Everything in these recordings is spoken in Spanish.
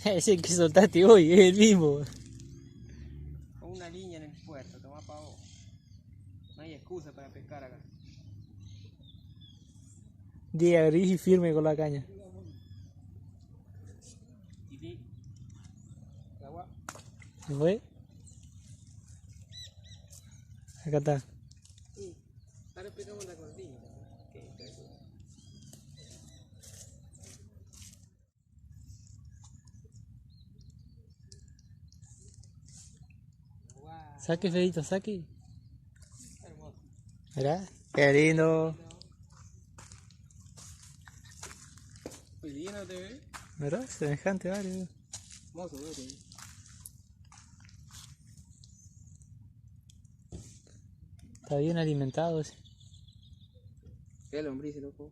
Ese que soltaste hoy es el mismo. Con una línea en el puerto, toma pa' vos. No hay excusa para pescar acá. Llega gris y firme con la caña. Tití. Agua. ¿Se fue? Acá está. Ahora pescamos la cortina. Saque, Fedito, saque. Hermoso. Mirá, qué lindo. Hoy día no te ve. ¿Verdad? Semejante, vale. Hermoso, güey. Está bien alimentado ese. Qué lombriz, loco.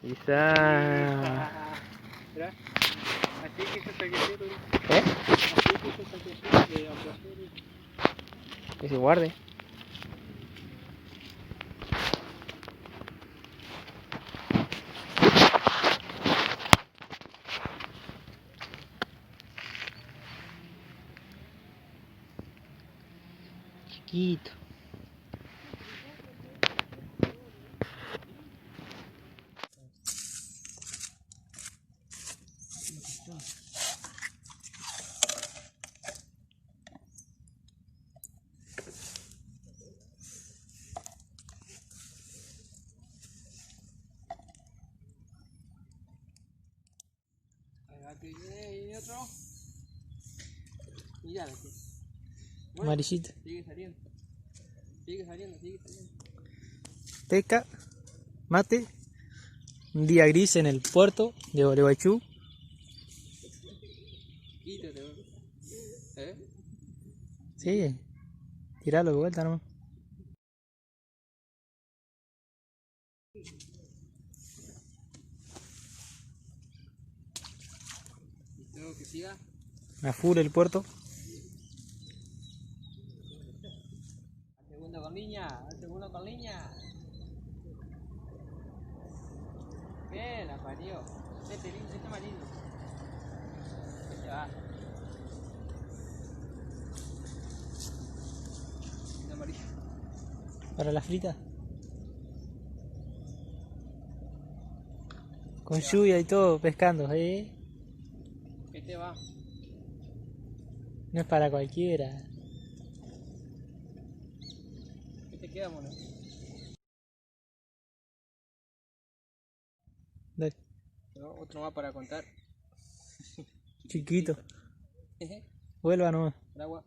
Quizá. Mira, así que se saquecito. ¿Eh? Así que se saquecito de aplaudir. Que se guarde. Chiquito. Aquí viene otro. Mira aquí. Bueno, Amarillito. sigue saliendo. Sigue saliendo, sigue saliendo. Pesca. Mate. Un día gris en el puerto de Gualeguaychú. Quítate, bro. Sí. Tiralo de vuelta nomás. Tengo que siga. A full el puerto. Al segundo con niña, al segundo con niña. Bien, la parió. Este más lindo. Este va. Este amarillo. Para la frita. Con lluvia y todo, pescando, Este va. No es para cualquiera. Este queda, mono. Dale. No, otro más para contar. Chiquito. Jeje. Vuelva nomás. El agua.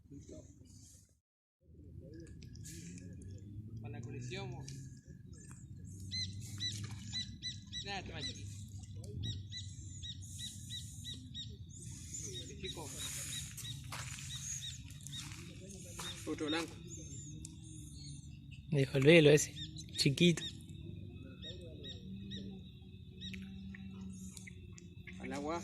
Listo. Para la colección. Nada, este más chiquito. Este chico. Otro blanco. Dejo el velo ese. Chiquito. Al agua.